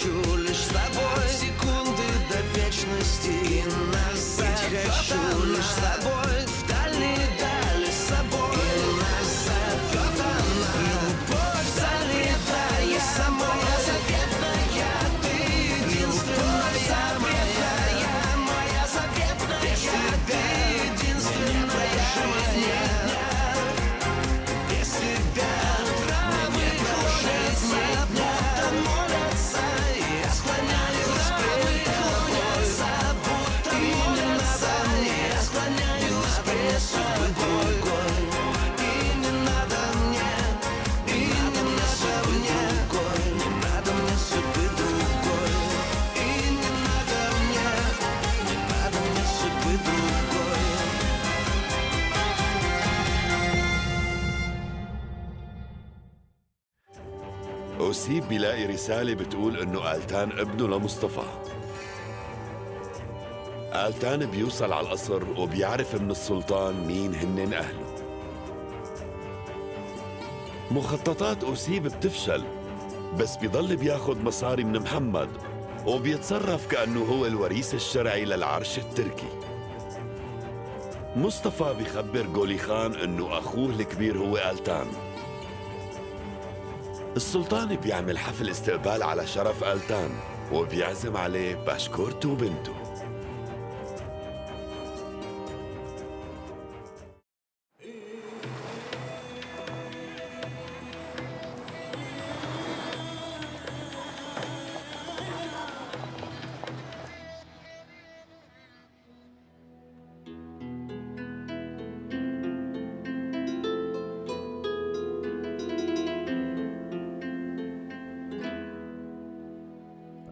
хочу лишь с тобой секунды до вечности. И назад хочу лишь с тобой в дальние дали с собой. И назад вот она, любовь залетая самой заветная. Ты единственная моя заветная. Без тебя единственная жизнь. Без тебя травы клонятся, будто молятся. Я склоняюсь пред тобой, будто молятся. Я склоняюсь пред тобой. И не надо мне, и не надо мне, не надо мне судьбы другой. И не надо мне судьбы другой. أوسيب بيلاقي رسالة بتقول إنه آلتان ابنه لمصطفى. آلتان بيوصل على القصر وبيعرف من السلطان مين هنن أهله. مخططات أوسيب بتفشل، بس بيضل بياخد مصاري من محمد وبيتصرف كأنه هو الوريث الشرعي للعرش التركي. مصطفى بيخبر غولي خان إنه أخوه الكبير هو آلتان. السلطان بيعمل حفل استقبال على شرف آلتان وبيعزم عليه باشكورته وبنته.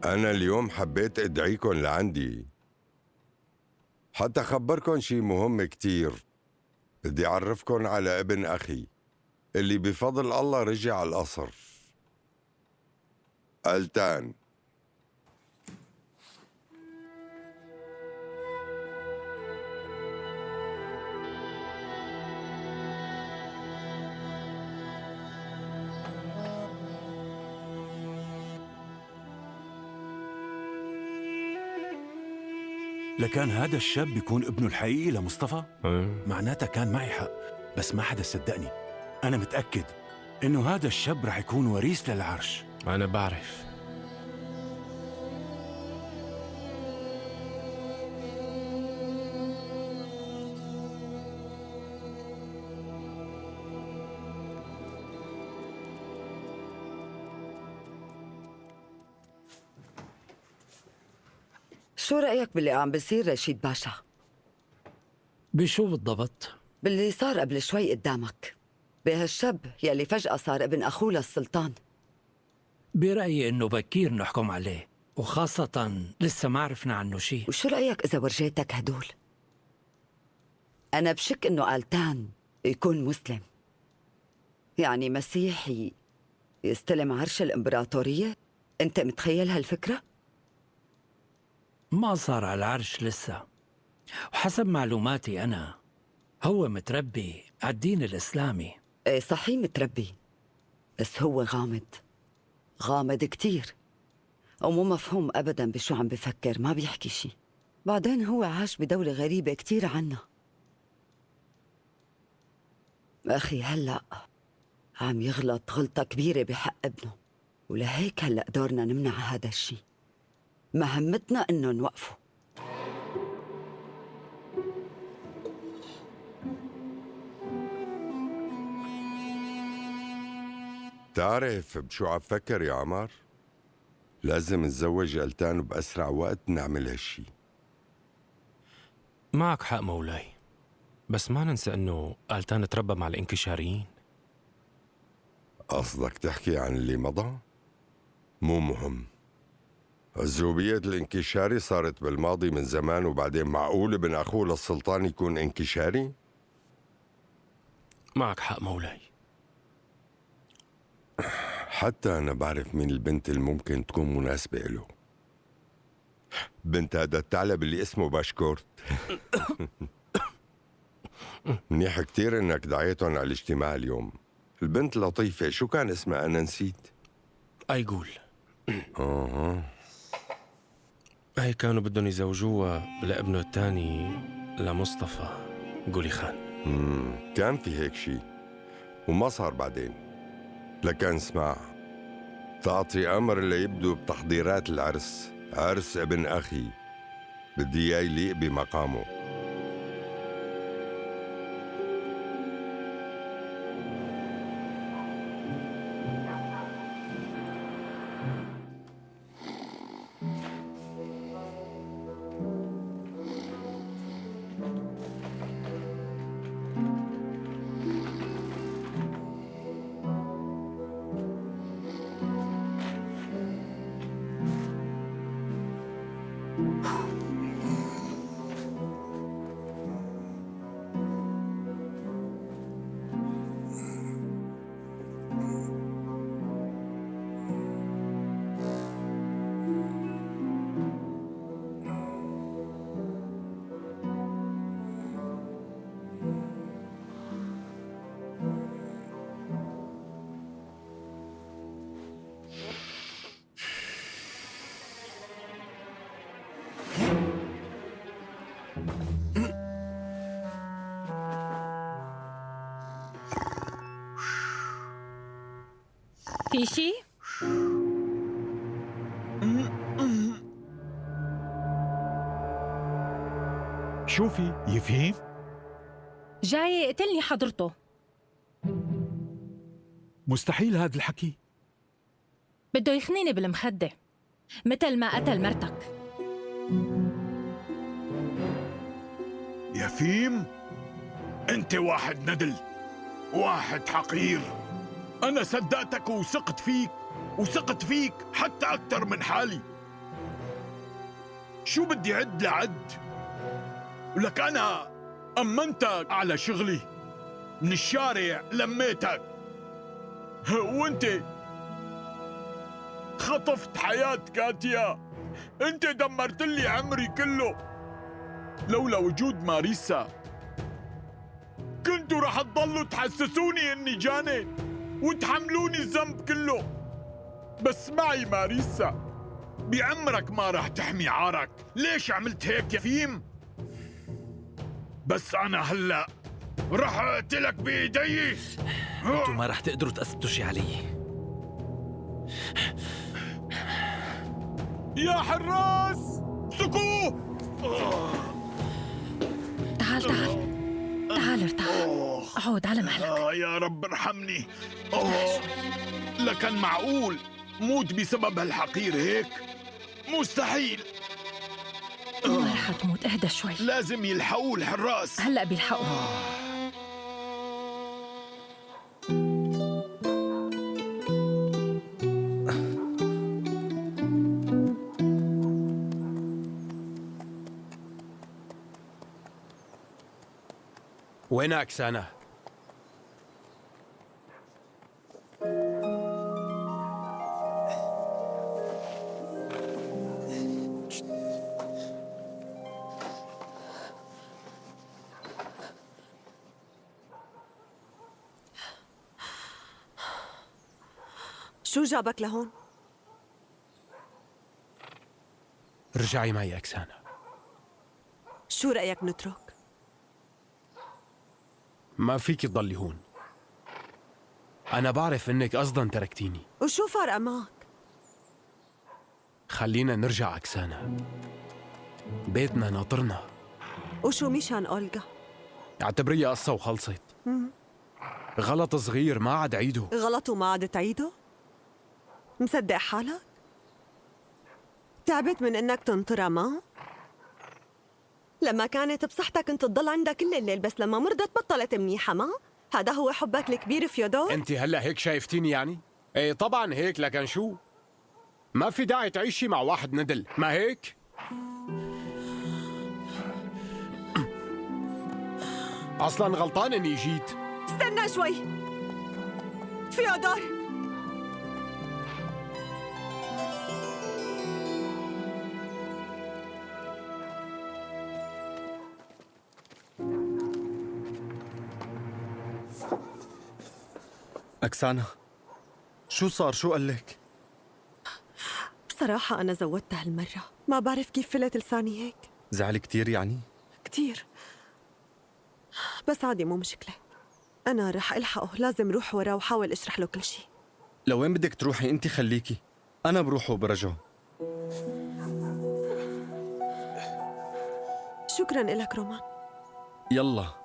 أنا اليوم حبيت أدعيكن لعندي حتى أخبركن شي مهم كتير. بدي أعرفكن على ابن أخي اللي بفضل الله رجع على القصر، آلتان. لكان هذا الشاب بيكون ابنه الحقيقي لمصطفى؟ معناتها كان معي حق، بس ما حدا صدقني. أنا متأكد إنه هذا الشاب رح يكون وريث للعرش. أنا بعرف. شو رأيك باللي عم بيصير رشيد باشا؟ بشو بالضبط؟ باللي صار قبل شوي قدامك، بهالشاب يلي فجأة صار ابن أخوه للسلطان. برأيي إنه بكير نحكم عليه، وخاصة لسه ما عرفنا عنه شيء. وشو رأيك إذا ورجيتك هدول؟ أنا بشك إنه آلتان يكون مسلم، يعني مسيحي يستلم عرش الإمبراطورية. أنت متخيل هالفكرة؟ ما صار على العرش لسه، وحسب معلوماتي أنا هو متربي على الدين الإسلامي. إيه صحيح متربي، بس هو غامض كتير، ومو مفهوم أبداً بشو عم بفكر، ما بيحكي شي. بعدين هو عاش بدولة غريبة كتير عنا. أخي هلأ عم يغلط غلطة كبيرة بحق ابنه، ولهيك هلأ دورنا نمنع هذا الشي. مهمتنا إنه نوقفه. تعرف بشو عم فكر يا عمر؟ لازم نتزوج آلتان بأسرع وقت نعمل هالشي. معك حق مولاي، بس ما ننسى إنه آلتان تربى مع الانكشاريين. قصدك تحكي عن اللي مضى؟ مو مهم. الزوبية الانكشاري صارت بالماضي من زمان، وبعدين معقول ابن أخوه للسلطان يكون انكشاري؟ معك حق مولاي. حتى أنا بعرف مين البنت اللي ممكن تكون مناسبة له. بنت هذا الثعلب اللي اسمه باشكورت. منيح كتير إنك دعيتهم على الاجتماع اليوم. البنت لطيفة، شو كان اسمها؟ أنا نسيت. أيقول هي كانوا بدهم يزوجوها لابنه الثاني لمصطفى قولي خان. كان في هيك شي وما صار بعدين. لكن اسمع، تعطي أمر ليبدو بتحضيرات العرس، عرس ابن أخي، بدي إياه يليق بمقامه. في شي؟ شوفي يفهم؟ جاي يقتلني حضرته. مستحيل هذا الحكي. بده يخنيني بالمخدة مثل ما قتل مرتك. يفيم، انت واحد ندل، واحد حقير. انا صدقتك وثقت فيك حتى اكثر من حالي. شو بدي عد لعد؟ ولك انا امنتك على شغلي، من الشارع لميتك، وانت خطفت حياة كاتيا. انت دمرت لي عمري كله. لولا وجود ماريسا كنتوا رح تضلوا تحسسوني اني جاني وتحملوني الذنب كله. بس معي ماريسا بعمرك ما رح تحمي عارك. ليش عملت هيك يا فيم؟ بس انا هلا رح اقتلك بايدي. انتوا ما رح تقدروا تثبتوا شي علي. يا حراس سكوه. تعال ارتاح. اقعد على مهلك. يا رب ارحمني. لكن معقول موت بسبب هالحقير هيك؟ مستحيل. ما رح تموت، اهدى شوي. لازم يلحقوه الحراس. هلأ بيلحقوا. وينك سانا؟ شو جابك لهون؟ رجعي معي أكسانا. شو رأيك نترك؟ ما فيك تضلي هون. أنا بعرف إنك قصداً تركتيني. وشو فارقة معك؟ خلينا نرجع أكسانا، بيتنا ناطرنا. وشو مشان أولغا؟ اعتبريها قصة وخلصت. غلط صغير ما عاد عيده. غلط وما عاد تعيده؟ مصدق حالك؟ تعبت من إنك تنطرها معه؟ لما كانت بصحتك كنت تضل عندها كل الليل، بس لما مرضت بطلت منيحة معه؟ هذا هو حبك الكبير فيودور؟ أنت هلأ هيك شايفتيني يعني؟ إيه طبعاً هيك، لكن شو؟ ما في داعي تعيشي مع واحد ندل، ما هيك؟ أصلاً غلطان إني جيت. استنى شوي فيودور. أكسانا، شو صار؟ شو قال لك؟ بصراحة أنا زودتها هالمرة، ما بعرف كيف فلت لساني هيك. زعل كتير يعني؟ كتير، بس عادي مو مشكلة. أنا رح ألحقه، لازم روح وراه وحاول أشرح له كل شيء. لوين بدك تروحي انت خليكي، أنا بروح وبرجع. شكراً إلك رومان. يلا.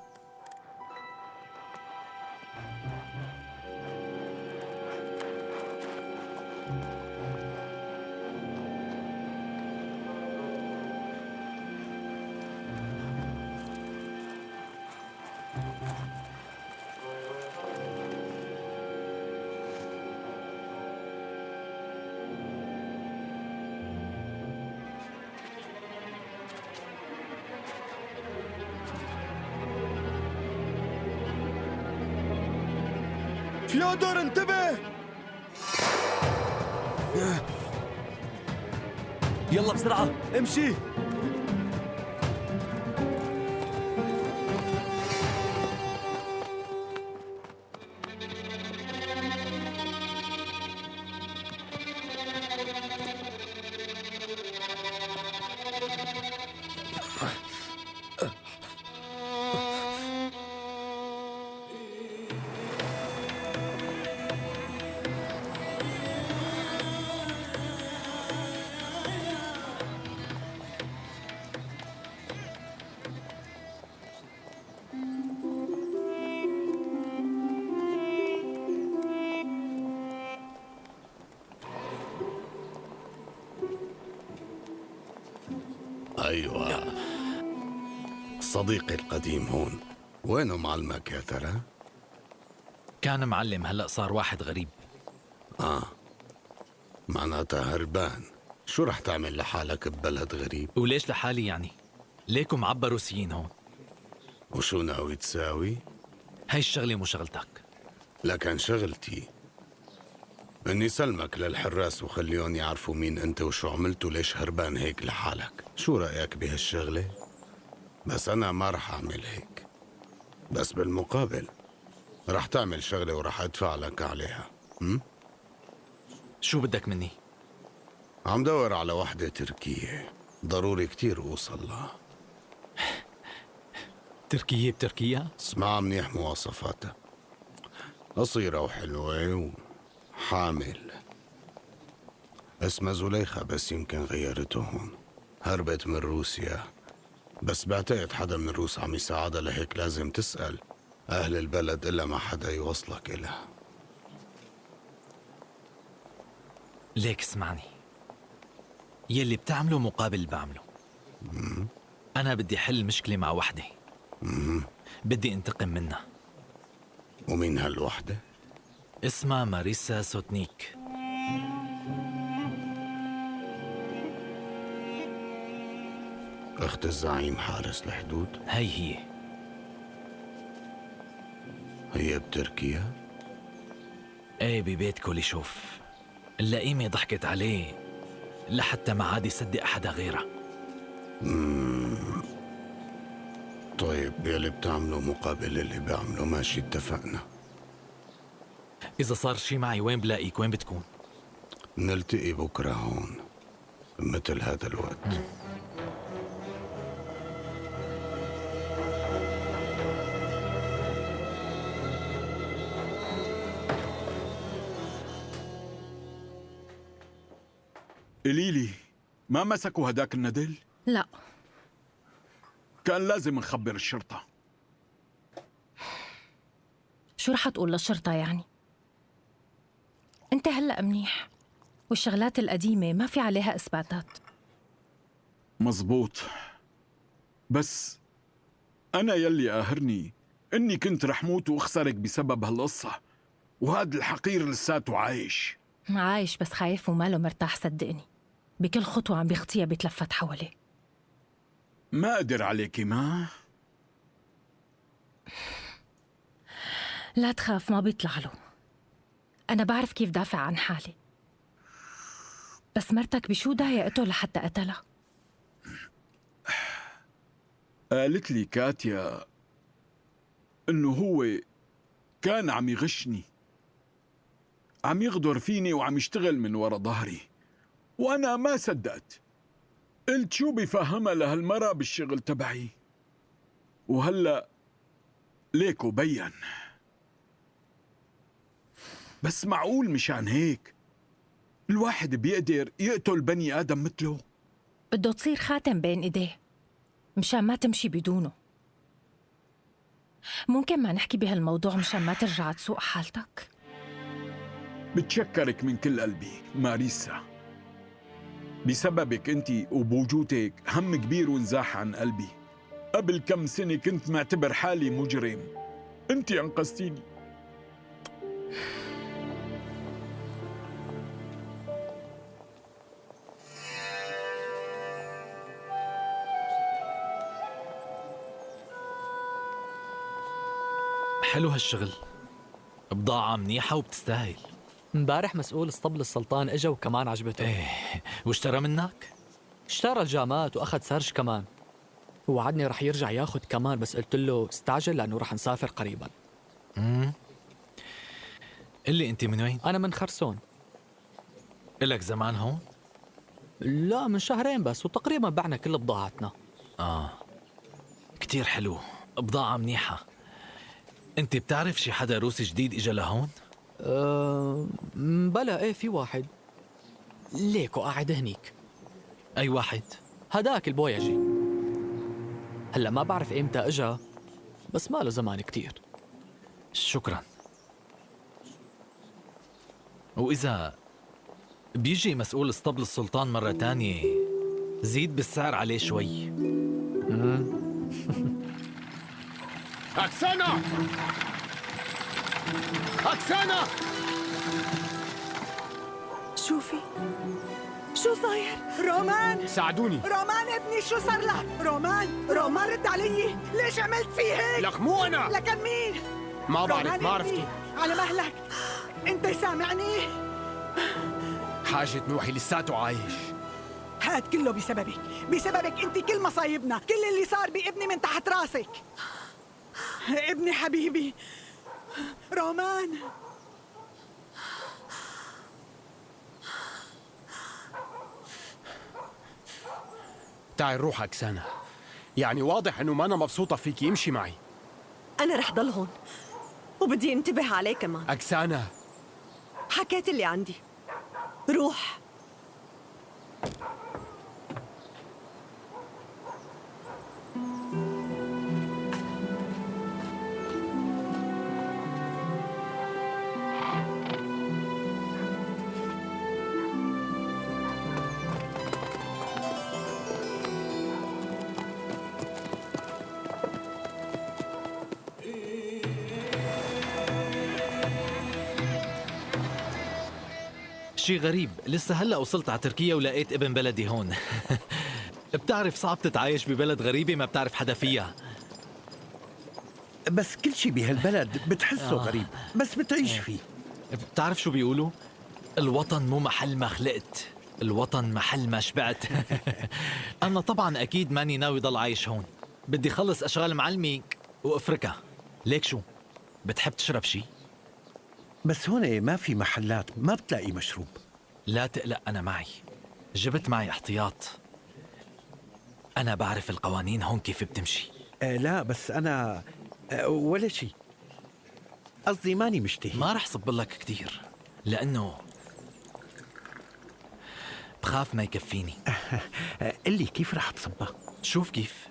فيودور انتبه! يلا بسرعة امشي! أيوة، صديقي القديم هون. وينه معلمك يا ترى؟ كان معلم، هلأ صار واحد غريب. معناتها هربان. شو رح تعمل لحالك ببلد غريب؟ وليش لحالي يعني؟ ليكم عبا روسيين هون. وشو ناوي تساوي؟ هاي الشغلة مو شغلتك. لكن شغلتي اني سلمك للحراس وخليهم يعرفوا مين انت وشو عملت وليش هربان هيك لحالك. شو رأيك بهالشغلة؟ بس انا ما رح اعمل هيك، بس بالمقابل رح تعمل شغلة ورح ادفع لك عليها. شو بدك مني؟ عم دور على وحدة تركية، ضروري كتير اوصل لها. تركية بتركيا؟ اسمع منيح مواصفاتها، قصيرة وحلوة وحامل. اسمها زليخة، بس يمكن غيرته هون. هربت من روسيا، بس بعتقد حدا من الروس عم يساعدها، لهيك لازم تسأل أهل البلد إلا ما حدا يوصلك إلها. ليك اسمعني، يلي بتعمله مقابل بعمله. أنا بدي حل مشكلة مع وحدة، بدي انتقم منها. ومين هالوحدة؟ اسمها ماريسا سوتنيك. أخت الزعيم حارس الحدود؟ هي هي بتركيا؟ ايه، ببيت كوليشوف. اللئيمة ضحكت عليه لحتى ما عاد يصدق حدا غيرها. طيب يلي بتعمله مقابل اللي بعمله، ماشي اتفقنا. إذا صار شي معي وين بلاقيك؟ وين بتكون؟ نلتقي بكرة هون مثل هذا الوقت. قليلي، ما مسكوا هداك الندل؟ لا. كان لازم نخبر الشرطة. شو رح تقول للشرطة يعني؟ انت هلأ منيح، والشغلات القديمة ما في عليها إثباتات. مزبوط، بس أنا يلي قاهرني إني كنت رح موت وأخسرك بسبب هالقصة، وهذا الحقير لساته عايش. عايش بس خايف وماله مرتاح، صدقني. بكل خطوة عم بيخطيها بيتلفت حواليه. ما قدر عليكي ما؟ لا تخاف، ما بيطلع له. أنا بعرف كيف دافع عن حالي. بس مرتك بشو ضايقته لحتى قتلها؟ قالت لي كاتيا إنه هو كان عم يغشني، عم يغدر فيني وعم يشتغل من ورا ظهري، وأنا ما صدقت. قلت شو بفهمها لهالمرة بالشغل تبعي، وهلأ ليكو بين. بس معقول مشان هيك الواحد بيقدر يقتل بني آدم مثله؟ بده تصير خاتم بين ايديه مشان ما تمشي بدونه. ممكن ما نحكي بهالموضوع مشان ما ترجع تسوء حالتك؟ بتشكرك من كل قلبي ماريسا. بسببك انت وبوجودك هم كبير ونزاح عن قلبي. قبل كم سنة كنت معتبر حالي مجرم، انت انقذتيني. حلو هالشغل، بضاعة منيحة وبتستاهل. امبارح مسؤول اسطبل السلطان اجا وكمان عجبته. ايه، واشترى منك؟ اشترى الجامات واخذ سرج كمان، ووعدني رح يرجع ياخذ كمان، بس قلت له استعجل لانه رح نسافر قريبا. قل لي انت من وين؟ انا من خرسون. إلك زمان هون؟ لا، من شهرين بس، وتقريبا بعنا كل بضاعتنا. كتير حلو، بضاعة منيحة. انت بتعرف شي حدا روسي جديد اجا لهون؟ بلا، ايه في واحد ليكو قاعد هنيك. اي واحد؟ هداك البويجي. هلا ما بعرف ايمتى اجا، بس ما له زمان كتير. شكرا. وإذا بيجي مسؤول اسطبل السلطان مرة تانية زيد بالسعر عليه شوي. أكسانا! أكسانا! شوفي شو صاير؟ رومان ساعدوني. رومان ابني شو صار لك؟ رومان رد علي، ليش عملت فيه هيك؟ لك مو أنا. لكن مين؟ ما بعرف، رومان ما ابني، عرفته. على مهلك، انت سامعني؟ حاجة نوحي لساته عايش. هاد كله بسببك انت، كل مصايبنا، كل اللي صار بابني من تحت راسك. ابني حبيبي رومان. تعي نروح أكسانا. يعني واضح إنه ما أنا مبسوطة فيك، يمشي معي. انا رح ضل هون وبدي انتبه عليه كمان. أكسانا، حكيت اللي عندي، روح. شي غريب، لسه هلأ وصلت على تركيا ولقيت ابن بلدي هون. بتعرف صعب تتعايش ببلد غريبة ما بتعرف حدا فيها. بس كل شي بهالبلد بتحسه غريب، بس بتعيش فيه. بتعرف شو بيقولوا؟ الوطن مو محل ما خلقت، الوطن محل ما شبعت. أنا طبعا أكيد ماني ناوي ضل عايش هون، بدي خلص أشغال معلمي وأفركها. ليك شو؟ بتحب تشرب شي؟ بس هون ما في محلات، ما بتلاقي مشروب. لا تقلق، أنا معي، جبت معي احتياط. أنا بعرف القوانين هون كيف بتمشي. لا بس أنا ولا شي، قصدي ماني مشتهي. ما رح صب لك كتير لأنه بخاف ما يكفيني. قلي كيف رح تصبها؟ شوف كيف.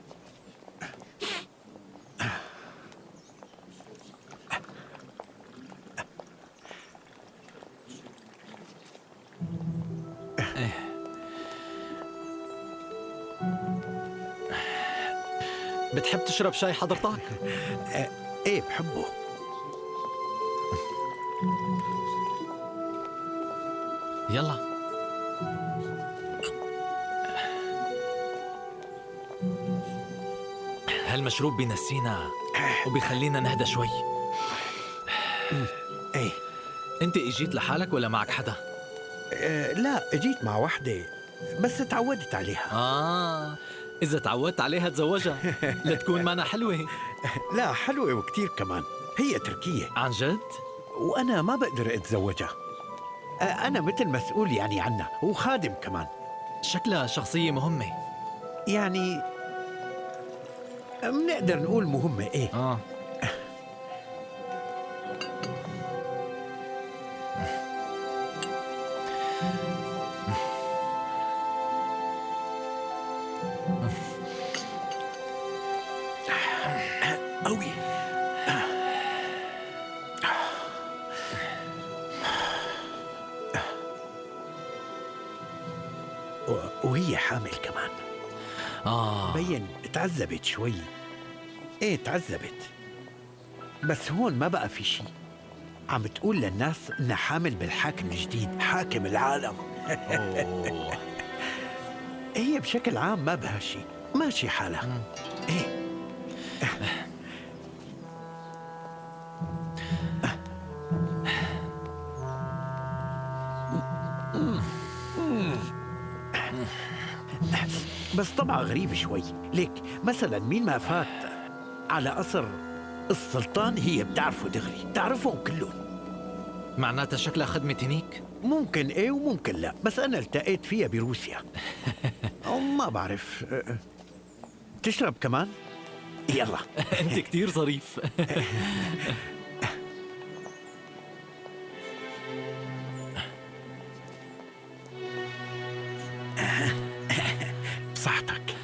بتحب تشرب شاي حضرتك؟ ايه بحبه. يلا. هالمشروب بينسينا وبيخلينا نهدى شوي. ايه. انت اجيت لحالك ولا معك حدا؟ لا، اجيت مع وحدة بس تعودت عليها. إذا تعودت عليها تزوجها لتكون معنا حلوة. لا، حلوة وكتير كمان، هي تركية. عن جد؟ وأنا ما بقدر أتزوجها. أنا مثل مسؤول يعني عنها وخادم كمان. شكلها شخصية مهمة. يعني بنقدر نقول مهمة، إيه. قوي. وهي حامل كمان. بين تعذبت شوي. ايه تعذبت، بس هون ما بقى في شي. عم تقول للناس انها حامل بالحاكم الجديد، حاكم العالم. هي بشكل عام ما بها شي، ماشي حالها. ايه بس طبعا غريب شوي. ليك مثلا مين ما فات على قصر السلطان هي بتعرفه دغري، بتعرفهم كلهم. معناتها شكلها خدمة هنيك؟ ممكن ايه وممكن لا، بس انا التقيت فيها بروسيا. او ما بعرف. تشرب كمان؟ يلا. انت كتير ظريف. صحتك.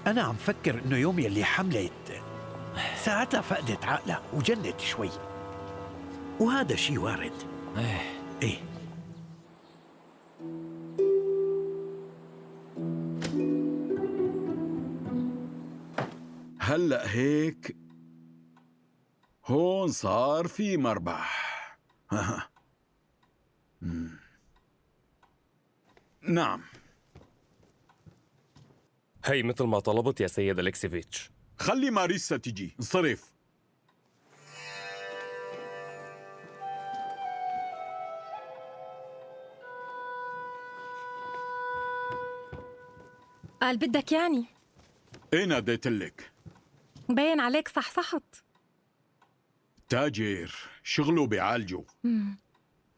أنا عم فكر إنه يوم يلي حملت ساعتها فقدت عقلها وجنت شوي، وهذا شيء وارد. إيه. هلأ هيك هون صار في مربح. نعم. هي مثل ما طلبت يا سيد أليكسيفيتش. خلي ماريسا تجي، انصرف. قال بدك يعني؟ ايه ناديت لك؟ مبين عليك صحصحت. تاجر شغله بيعالجه.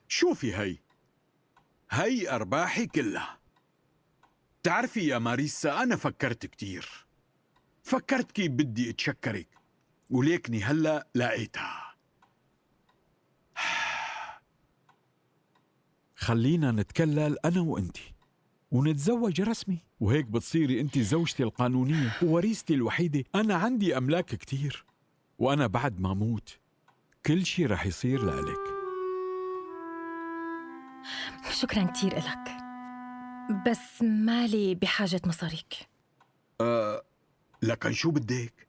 شوفي هي أرباحي كلها. تعرفي يا ماريسا، أنا فكرت كتير، فكرت كيف بدي أتشكرك، وليكني هلأ لقيتها. خلينا نتكلل أنا وإنتي ونتزوج رسمي، وهيك بتصيري أنتي زوجتي القانونية ووريثتي الوحيدة. أنا عندي أملاك كتير، وأنا بعد ما أموت كل شي رح يصير لإلك. شكرا كتير إلك، بس مالي بحاجة مصاريك. لكن شو بدك؟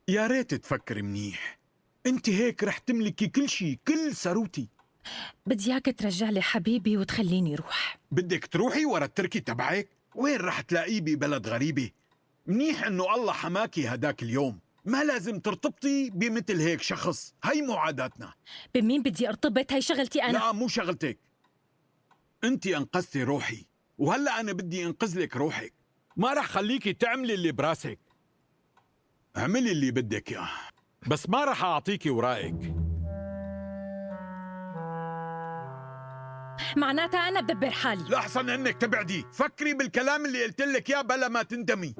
يا ريت تفكر منيح، انت هيك رح تملكي كل شي، كل ثروتي. بدي اياك ترجع لي حبيبي وتخليني روح. بدك تروحي ورا التركي تبعك؟ وين رح تلاقيه ببلد غريبة؟ منيح انه الله حماكي هداك اليوم، ما لازم ترتبطي بمثل هيك شخص، هي مو عاداتنا. بمين بدي ارتبط؟ هي شغلتي انا. لا مو شغلتك، انت انقذتي روحي، وهلا انا بدي انقذ لك روحك. ما رح خليكي تعملي اللي براسك. اعملي اللي بدك اياه، بس ما رح اعطيكي ورائك. معناتها انا بدبر حالي. الأحسن انك تبعدي، فكري بالكلام اللي قلت لك اياه بلا ما تندمي.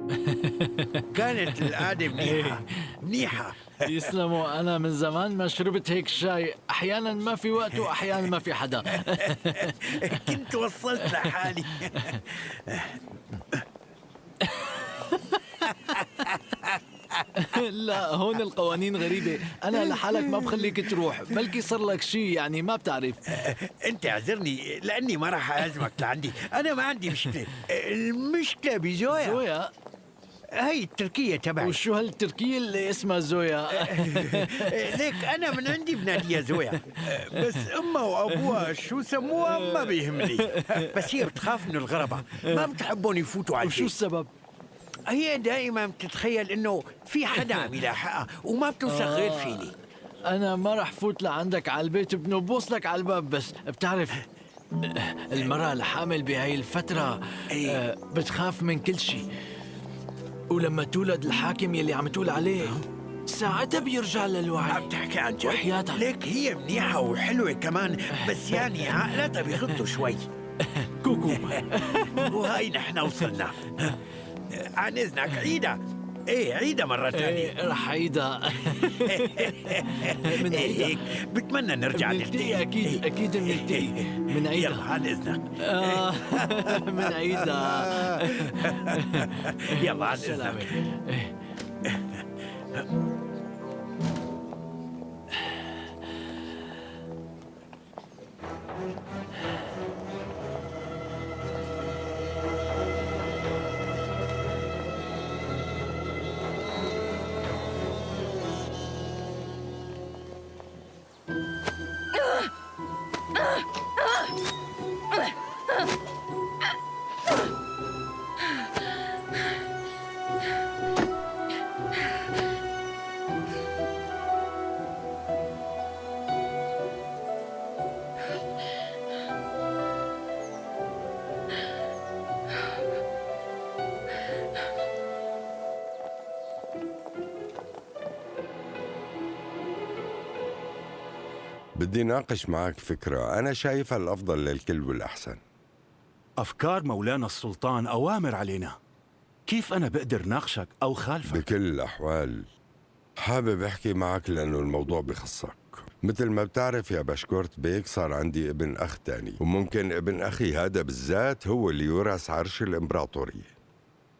كانت القعدة منيحة منيحة. يسلموا، أنا من زمان ما شربت هيك شاي، أحيانا ما في وقت وأحيانا ما في حدا. كنت وصلت لحالي. لا هون القوانين غريبة، أنا لحالك ما بخليك تروح، بلكي صار لك شي يعني ما بتعرف. أنت اعذرني لأني ما راح أعزمك لعندي، أنا ما عندي مشكلة. المشكلة بزويا. زويا؟ هي التركية تبعي. وشو هالتركية اللي اسمها زويا؟ ليك أنا من عندي بناديها زويا، بس أمها وأبوها شو سموها ما بيهمني، بس هي بتخاف من الغرباء، ما بتحبون يفوتوا على وشو السبب؟ هي دائما بتتخيل إنه في حدا عم يلاحقها وما بتوثق غير فيني. أنا ما رح فوت لعندك على البيت، بنبوصلك على الباب، بس بتعرف المرأة الحامل بهاي الفترة بتخاف من كل شيء. ولما تولد الحاكم يلي عم تقول عليه ساعتها بيرجع للوعي. عم تحكي عن جد؟ وحياتك ليك هي منيحة وحلوة كمان، بس يعني عقلاتها بيخطوا شوي. كوكو وهاي نحن وصلنا. عن إذنك عيدها. ايه عيدها مرة ثانية. ايه رح عيدها. من عيدها. بتمنى نرجع نلتقي. اكيد اكيد بنلتقي. من عيدها. يلا عن إذنك. من عيدها. يلا عن إذنك. بدي ناقش معك فكرة أنا شايفها الأفضل للكل والأحسن. أفكار مولانا السلطان أوامر علينا. كيف أنا بقدر ناقشك أو خالفك؟ بكل الأحوال حابب أحكي معك لأنه الموضوع بخصك. مثل ما بتعرف يا بشكورت بيك، صار عندي ابن أخ تاني، وممكن ابن أخي هذا بالذات هو اللي يورث عرش الإمبراطورية.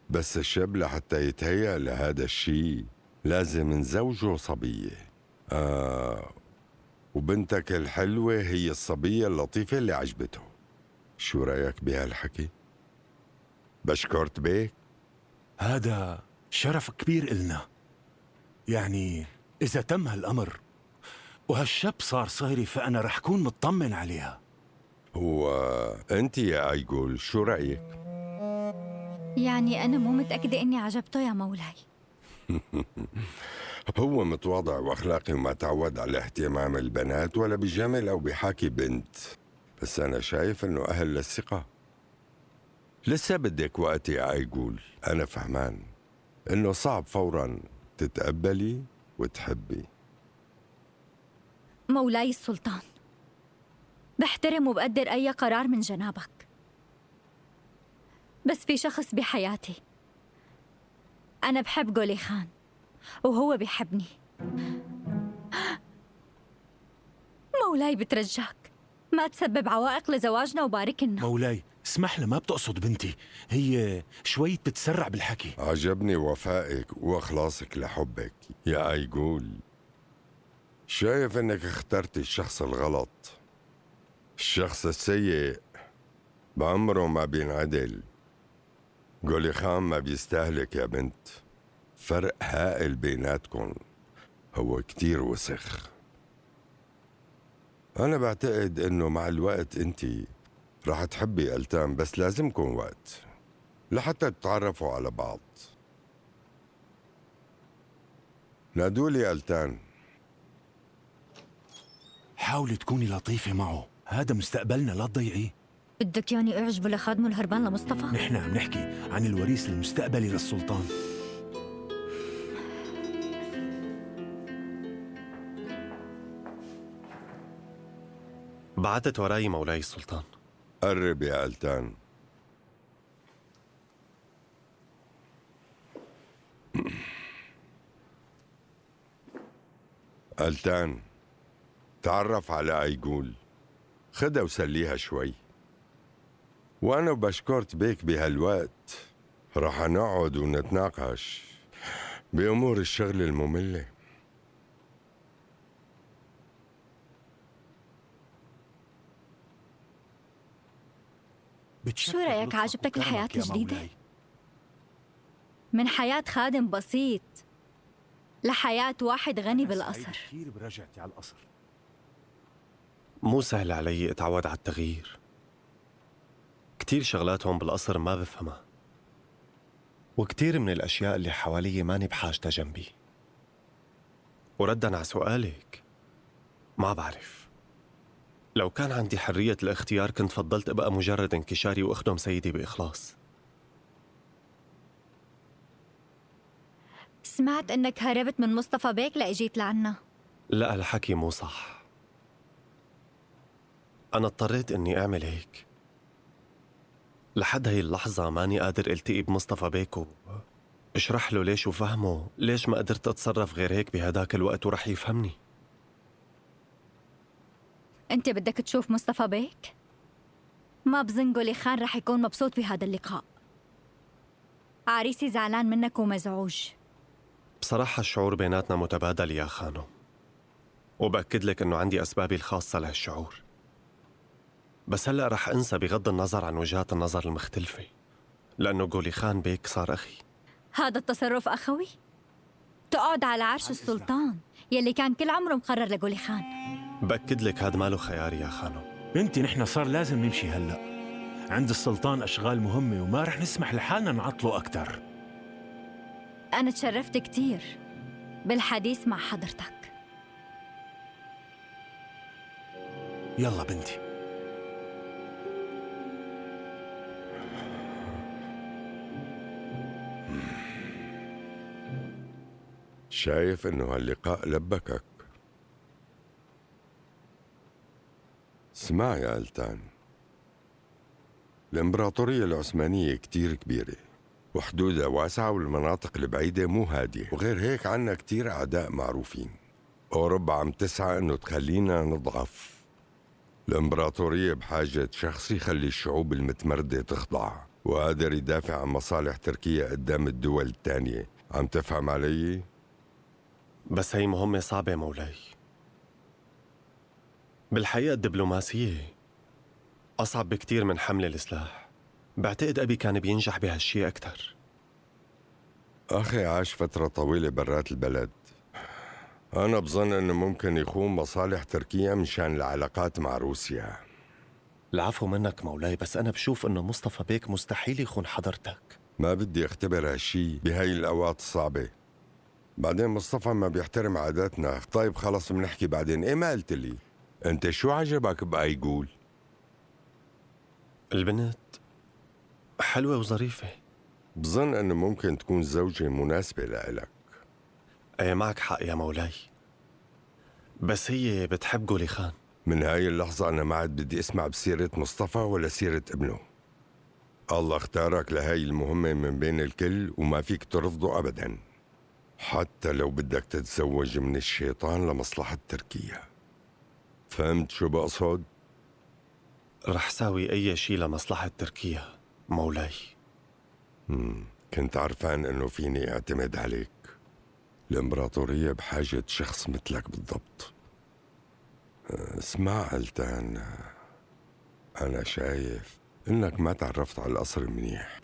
بس الشاب لحتى يتهيأ لهذا الشيء لازم نزوجه صبية. وبنتك الحلوة هي الصبية اللطيفة اللي عجبته. شو رأيك بهالحكي؟ بشكورت بيك؟ هذا شرف كبير إلنا. يعني إذا تم هالأمر وهالشاب صار صهري فأنا رح كون مطمن عليها. وأنت يا أيقول شو رأيك؟ يعني أنا مو متأكدة إني عجبته يا مولاي. هو متواضع وأخلاقي وما تعود على اهتمام البنات ولا بجمل أو بحاكي بنت، بس أنا شايف إنه أهل للثقة. لسه بدك وقت يا أيقول. أنا فهمان إنه صعب فوراً تتقبلي وتحبي. مولاي السلطان، بحترم وبقدر أي قرار من جنابك، بس في شخص بحياتي أنا بحب قولي خان وهو بيحبني. مولاي بترجاك ما تسبب عوائق لزواجنا وباركنا. مولاي اسمح لي، ما بتقصد بنتي، هي شوي بتتسرع بالحكي. عجبني وفائك وإخلاصك لحبك يا أيقول. شايف إنك اخترتي الشخص الغلط. الشخص السيء بعمره ما بينعدل. قولي خان ما بيستهلك يا بنت. فرق هائل بيناتكم، هو كتير وسخ. أنا بعتقد إنه مع الوقت أنتي رح تحبي ألتان، بس لازمكم وقت لحتى تتعرفوا على بعض. نادولي ألتان. حاولي تكوني لطيفة معه، هذا مستقبلنا لا تضيعيه. بدك ياني أعجبه لخادمه الهربان لمصطفى؟ نحن عم نحكي عن الوريث المستقبلي للسلطان. بعتت وراي مولاي السلطان. قرب يا ألتان. ألتان، تعرف على أيقول، خدها وسليها شوي. وأنا وبشكورت بيك بهالوقت رح نقعد ونتناقش بأمور الشغل المملة. شو رأيك، عجبتك الحياة الجديدة؟ من حياة خادم بسيط لحياة واحد غني بالقصر. كثير برجعتي على القصر. مو سهل علي اتعود على التغيير. كتير شغلات هون بالقصر ما بفهمها، وكتير من الأشياء اللي حوالي ماني بحاجتها جنبي. وردا على سؤالك، ما بعرف. لو كان عندي حرية الاختيار كنت فضلت أبقى مجرد انكشاري وأخدم سيدي بإخلاص. سمعت إنك هربت من مصطفى بيك لإجيت لعنا. لا، الحكي مو صح. أنا اضطريت إني أعمل هيك. لحد هاي اللحظة ماني قادر التقي بمصطفى بيك اشرح له ليش وفهمه ليش ما قدرت أتصرف غير هيك بهداك الوقت ورح يفهمني. أنت بدك تشوف مصطفى بيك؟ ما بظن قولي خان رح يكون مبسوط بهذا اللقاء. عريسي زعلان منك ومزعوج. بصراحة الشعور بيناتنا متبادل يا خانو، وبأكد لك إنه عندي أسبابي الخاصة لهالشعور. بس هلأ رح أنسى بغض النظر عن وجهات النظر المختلفة، لأنه قولي خان بيك صار أخي. هذا التصرف أخوي؟ تقعد على عرش السلطان يلي كان كل عمره مقرر لقولي خان. بأكد لك هذا ماله خياري يا خانو. بنتي نحن صار لازم نمشي هلأ، عند السلطان أشغال مهمة وما رح نسمح لحالنا نعطله أكتر. أنا تشرفت كتير بالحديث مع حضرتك. يلا بنتي. شايف إنه هاللقاء لبكك. اسمع يا ألتان، الإمبراطورية العثمانية كتير كبيرة وحدودها واسعة والمناطق البعيدة مو هادية، وغير هيك عنا كتير أعداء معروفين. أوروبا عم تسعى إنه تخلينا نضعف. الإمبراطورية بحاجة شخص يخلي الشعوب المتمردة تخضع وقادر يدافع عن مصالح تركيا قدام الدول التانية. عم تفهم علي؟ بس هي مهمة صعبة مولاي. بالحقيقة الدبلوماسية أصعب بكتير من حمل السلاح. بعتقد أبي كان بينجح بهالشي أكتر. أخي عاش فترة طويلة برات البلد. أنا بظن إنه ممكن يخون مصالح تركيا مشان العلاقات مع روسيا. العفو منك مولاي، بس أنا بشوف إنه مصطفى بيك مستحيل يخون حضرتك. ما بدي اختبر هالشي بهاي الأوقات الصعبة. بعدين مصطفى ما بيحترم عاداتنا. طيب خلص بنحكي بعدين. إيه ما قلت لي؟ أنت شو عجبك بأيقول؟ البنت حلوة وظريفة. بظن أنه ممكن تكون زوجة مناسبة لإلك. ايه معك حق يا مولاي، بس هي بتحب قولي خان. من هاي اللحظة أنا ما عاد بدي أسمع بسيرة مصطفى ولا سيرة ابنه. الله اختارك لهاي المهمة من بين الكل وما فيك ترفضه أبدا، حتى لو بدك تتزوج من الشيطان لمصلحة تركيا. فهمت شو بقصد؟ رح ساوي أي شي لمصلحة تركيا مولاي. كنت عرفان إنه فيني أعتمد عليك. الإمبراطورية بحاجة شخص مثلك بالضبط. اسمع ألتان، أنا شايف إنك ما تعرفت على القصر منيح.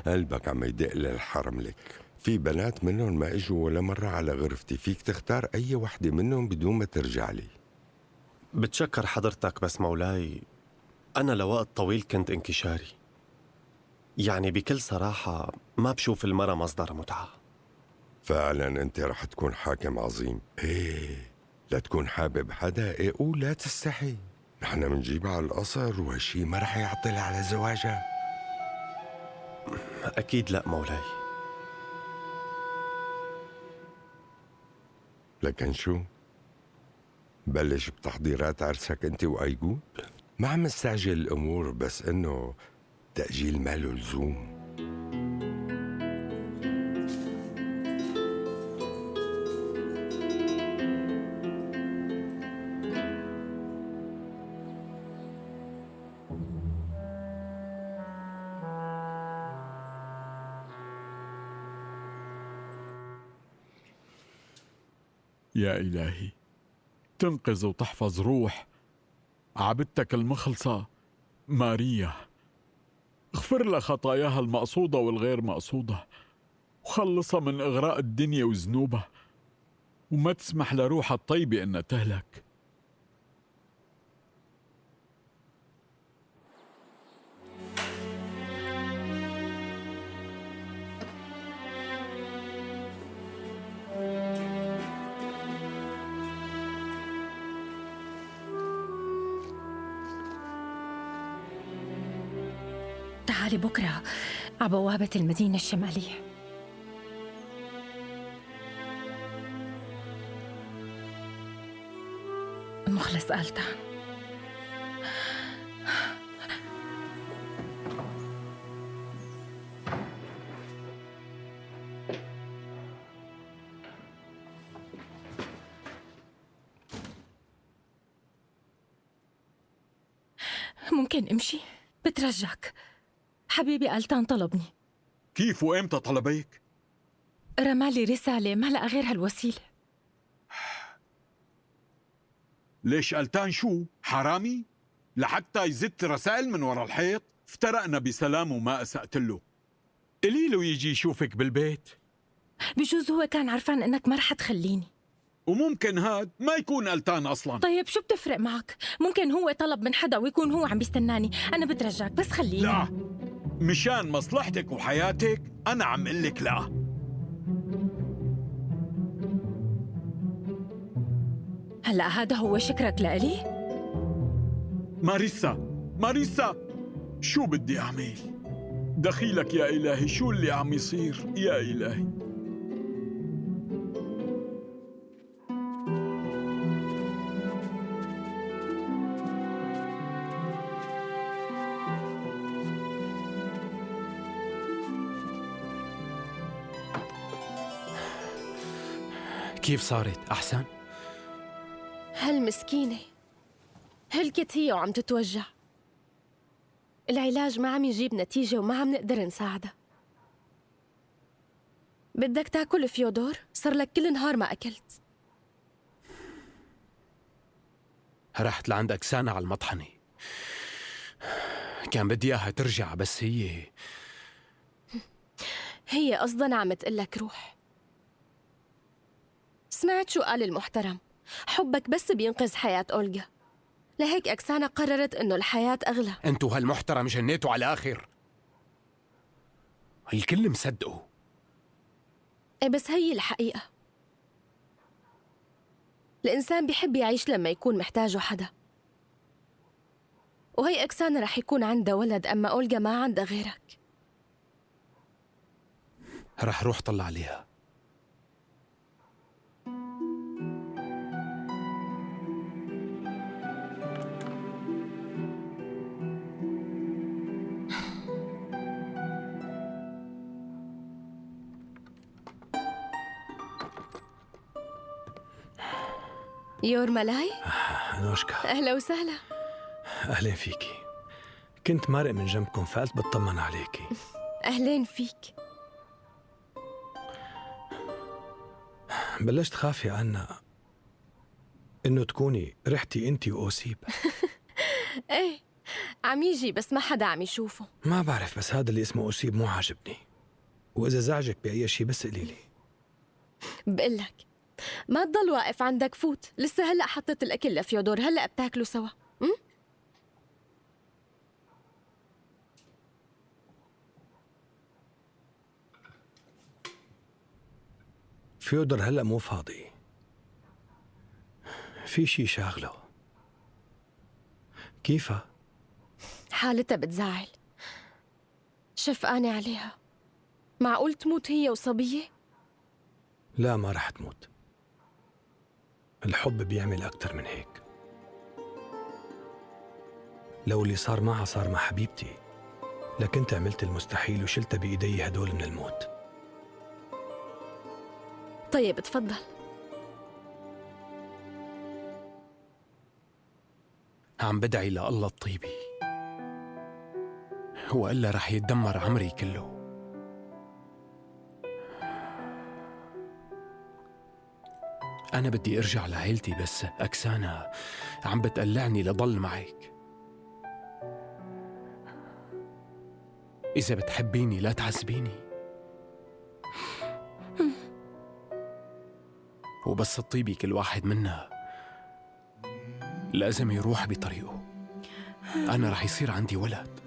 قلبك عم يدق للحرم لك. في بنات منهم ما إجوا ولا مرة على غرفتي. فيك تختار أي وحدة منهم بدون ما ترجع لي. بتشكر حضرتك، بس مولاي أنا لوقت طويل كنت انكشاري. يعني بكل صراحة ما بشوف المرأة مصدر متعة. فعلا أنت رح تكون حاكم عظيم. إيه، لا تكون حابب حدا. إيه، لا تستحي. نحن منجيبها على القصر وهالشي ما رح يعطل على زواجها. أكيد لا مولاي. لكن شو؟ بلش بتحضيرات عرسك أنت وأيقود؟ ما عم نستعجل الأمور، بس إنه تأجيل ما له لزوم. يا إلهي، تنقذ وتحفظ روح عبدتك المخلصة ماريا. اغفر لها خطاياها المقصودة والغير مقصودة، وخلصها من إغراء الدنيا وذنوبها، وما تسمح لروحها الطيبة إنها تهلك. تعالي بكرة على بوابة المدينة الشمالية. المخلص ألتان. ممكن امشي؟ بترجاك، حبيبي ألتان طلبني. كيف وإمتى طلبيك؟ رمالي رسالة ما لقى غير هالوسيلة. ليش ألتان شو؟ حرامي؟ لحتى يزت رسائل من ورا الحيط؟ افترقنا بسلام وما أسأت له. قلي له يجي يشوفك بالبيت. بجوز هو كان عرفان إنك ما رح تخليني. وممكن هاد ما يكون ألتان أصلاً. طيب شو بتفرق معك؟ ممكن هو طلب من حدا ويكون هو عم بيستناني. أنا بترجاك بس خليني. لا، مشان مصلحتك وحياتك أنا عم قلك لا. هلأ هذا هو شكرك لإلي؟ ماريسا، شو بدي أعمل؟ دخيلك يا إلهي، شو اللي عم يصير يا إلهي؟ كيف صارت؟ أحسن؟ هالمسكينة هلكت هي وعم تتوجع. العلاج ما عم يجيب نتيجة وما عم نقدر نساعدها. بدك تاكل فيودور؟ صار لك كل نهار ما أكلت. رحت لعند أكسانا على المطحنة، كان بدي إياها ترجع بس هي قصداً عم تقلك روح. سمعت شو قال المحترم؟ حبك بس بينقذ حياة أولجا، لهيك أكسانا قررت إنه الحياة أغلى. انتو هالمحترم جنيتوا على الآخر، الكل مصدقه. إيه بس هي الحقيقة، الإنسان بيحب يعيش لما يكون محتاجه حدا، وهي أكسانا رح يكون عندها ولد، أما أولجا ما عندها غيرك. رح روح طلع عليها. يور ملاي؟ نوشكا، أهلا وسهلا. أهلين فيكي. كنت مارق من جنبكم فقلت بطمن عليكي. أهلين فيك. بلشت خاف يا أنا إنه تكوني رحتي أنتي وأوسيب. إيه عم يجي بس ما حدا عم يشوفه. ما بعرف، بس هذا اللي اسمه أوسيب مو عاجبني، وإذا زعجك بأي شيء بس قليلي. بقلك ما تضل واقف عندك، فوت. لسه هلأ حطيت الأكل لفيودور، هلأ بتاكلوا سوا. فيودر هلأ مو فاضي، في شي شاغله. كيفها؟ حالتها بتزعل، شفقانة عليها. معقول تموت هي وصبية؟ لا، ما رح تموت. الحب بيعمل أكتر من هيك. لو اللي صار معها صار مع حبيبتي لكنت عملت المستحيل وشلتها بإيدي هدول من الموت. طيب تفضل. عم بدعي لله الطيبي، وإلا رح يتدمر عمري كله. أنا بدي أرجع لعيلتي، بس أكسانا عم بتقلعني لضل معك. إذا بتحبيني لا تعذبيني، وبس الطيبي كل واحد منا لازم يروح بطريقه. أنا رح يصير عندي ولد،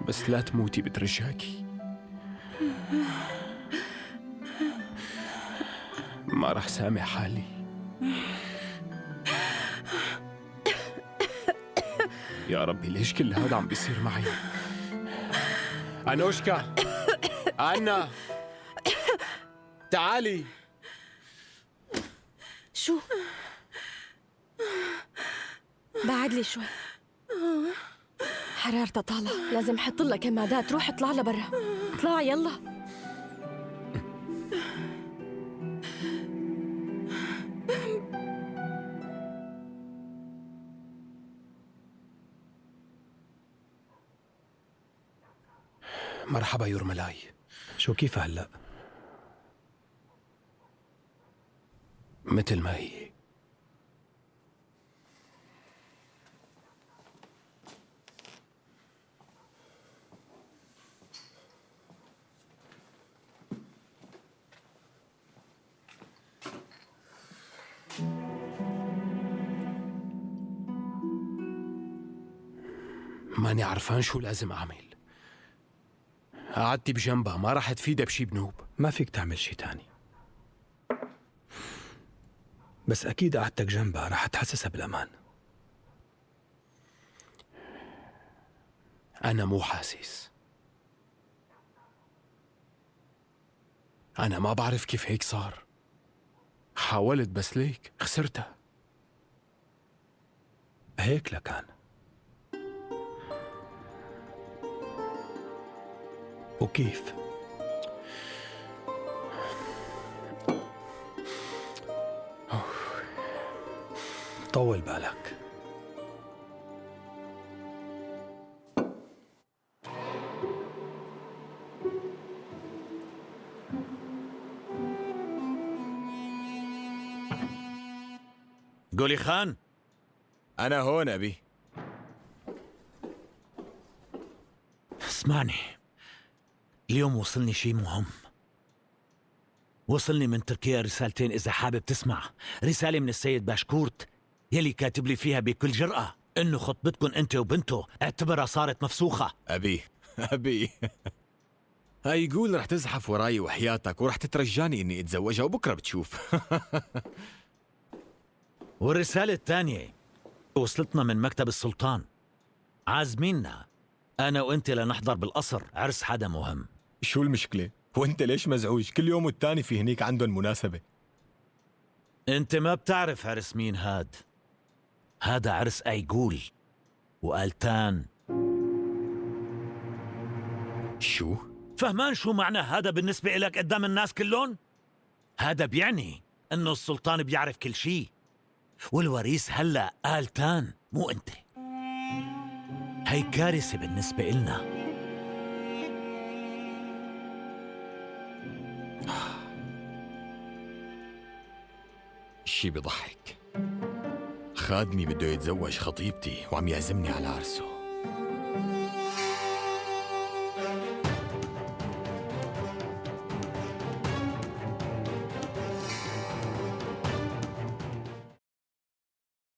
بس لا تموتي بترجاكي. ما رح سامح حالي. يا ربي ليش كل هذا عم بيصير معي؟ أنوشكا، أنا تعالي. شو؟ بعد لي شوي. حرارتها طالعة، لازم حط لها كمادات. روح اطلع لبرا، اطلع يلا. مرحبا يورملاي، شو كيف هلأ؟ مثل ما هي. ماني عرفان شو لازم أعمل. قعدتي بجنبها ما راح تفيدها بشي بنوب. ما فيك تعمل شي تاني، بس أكيد قعدتك جنبها راح تحسسها بالأمان. أنا مو حاسس. أنا ما بعرف كيف هيك صار. حاولت بس ليك خسرتها. هيك لكان. وكيف؟ طول بالك. قولي خان. أنا هون أبي. اسمعني، اليوم وصلني شيء مهم. وصلني من تركيا رسالتين إذا حابب تسمع. رسالة من السيد باشكورت يلي كاتب لي فيها بكل جرأة إنه خطبتكم أنت وبنته اعتبرها صارت مفسوخة. أبي هاي يقول رح تزحف وراي وحياتك ورح تترجاني إني أتزوجها وبكرة بتشوف. والرسالة الثانية وصلتنا من مكتب السلطان، عازميننا أنا وأنت لنحضر بالقصر عرس حدا مهم. شو المشكلة؟ وأنت ليش مزعوج؟ كل يوم والتاني في هنيك عندهم مناسبة. أنت ما بتعرف عرس مين هاد. هذا عرس أيقول وآلتان. شو؟ فهمان شو معنى هذا بالنسبة إلك قدام الناس كلهم؟ هذا بيعني إنه السلطان بيعرف كل شيء، والوريث هلأ آلتان مو أنت. هي كارثة بالنسبة إلنا. شي بضحك. خادمي بده يتزوج خطيبتي وعم يعزمني على عرسه.